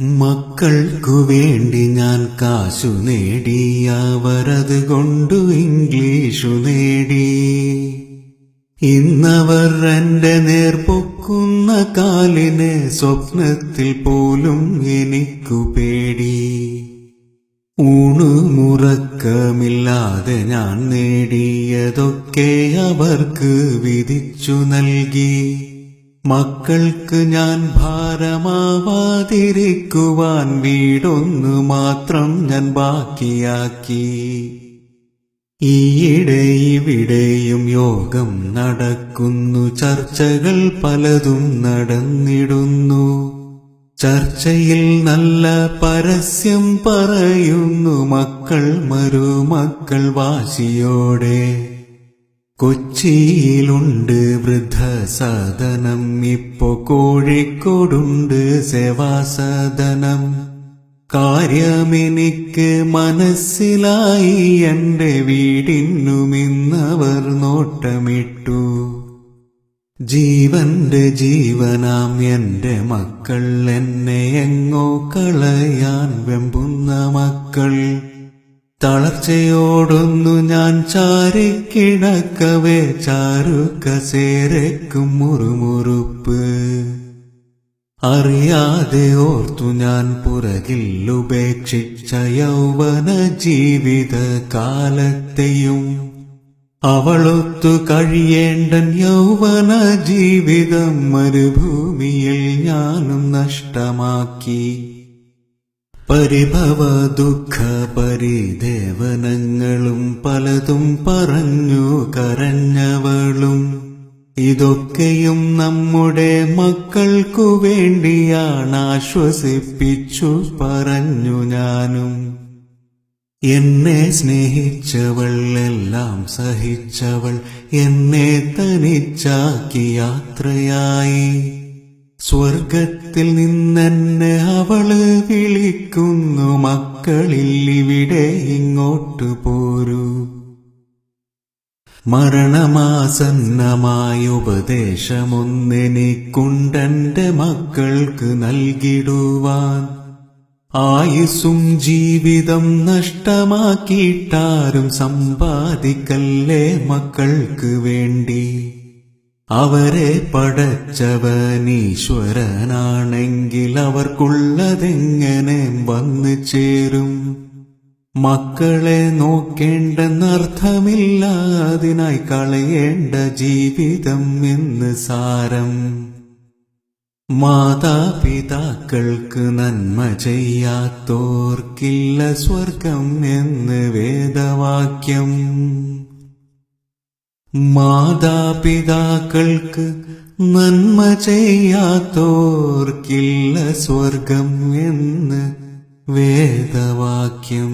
മക്കൾക്കു വേണ്ടി ഞാൻ കാശു നേടി, അവരത് കൊണ്ടു ഇംഗ്ലീഷു നേടി. ഇന്നവർ എന്റെ നേർപൊക്കുന്ന കാലിനെ സ്വപ്നത്തിൽ പോലും എനിക്കു പേടി. ഊണുമുറക്കമില്ലാതെ ഞാൻ നേടിയതൊക്കെ അവർക്ക് വിധിച്ചു നൽകി. മക്കൾക്ക് ഞാൻ ഭാരമാവാതിരിക്കുവാൻ വീടൊന്നു മാത്രം ഞാൻ ബാക്കിയാക്കി. ഈയിടെ ഇവിടെയും യോഗം നടക്കുന്നു, ചർച്ചകൾ പലതും നടന്നിടുന്നു. ചർച്ചയിൽ നല്ല പരസ്യം പറയുന്നു മക്കൾ മരുമക്കൾ വാശിയോടെ. കൊച്ചിയിലുണ്ട് വൃദ്ധസദനം, ഇപ്പോ കോഴിക്കോടുണ്ട് സേവാസദനം. കാര്യമെനിക്ക് മനസ്സിലായി, എന്റെ വീടിനുമിന്നവർ നോട്ടമിട്ടു. ജീവന്റെ ജീവനാം എന്റെ മക്കൾ, എന്നെ എങ്ങോ കളയാൻ വെമ്പുന്ന മക്കൾ. തളർച്ചയോടൊന്നു ഞാൻ ചാരിക്കിടക്കവേ ചാരുകസേരയ്ക്കും മുറുമുറുപ്പ്. അറിയാതെ ഓർത്തു ഞാൻ പുറകിൽ ഉപേക്ഷിച്ച യൗവന ജീവിത കാലത്തെയും. അവളൊത്തു കഴിയേണ്ടൻ യൗവന ജീവിതം മരുഭൂമിയിൽ ഞാനും നഷ്ടമാക്കി. പരിഭവ ദുഃഖ പരിദേവനങ്ങളും പലതും പറഞ്ഞു കരഞ്ഞവളും. ഇതൊക്കെയും നമ്മുടെ മക്കൾക്കു വേണ്ടിയാണ്, ആശ്വസിപ്പിച്ചു പറഞ്ഞു ഞാനും. എന്നെ സ്നേഹിച്ചവൾ, എല്ലാം സഹിച്ചവൾ, എന്നെ തനിച്ചാക്കി യാത്രയായി. സ്വർഗത്തിൽ നിന്നെന്നെ അവള് വിളിക്കുന്നു, മക്കളിൽ ഇവിടെ ഇങ്ങോട്ടു പോരൂ. മരണമാസന്നമായ ഉപദേശമൊന്നെനിക്കുണ്ടെന്റെ മക്കൾക്ക് നൽകിടുവാൻ. ആയുസ്സും ജീവിതം നഷ്ടമാക്കിയിട്ടാരും സമ്പാദിക്കല്ലേ മക്കൾക്ക് വേണ്ടി. അവരെ പടച്ചവനീശ്വരനാണെങ്കിൽ അവർക്കുള്ളതെങ്ങനെ വന്നു ചേരും. മക്കളെ നോക്കേണ്ടെന്നർത്ഥമില്ല, അതിനായി കളയേണ്ട ജീവിതം എന്ന് സാരം. മാതാപിതാക്കൾക്ക് നന്മ ചെയ്യാത്തോർക്കില്ല സ്വർഗം എന്ന് വേദവാക്യം. മാതാപിതാക്കൾക്ക് നന്മ ചെയ്യാത്തോർക്കില്ല സ്വർഗം എന്ന് വേദവാക്യം.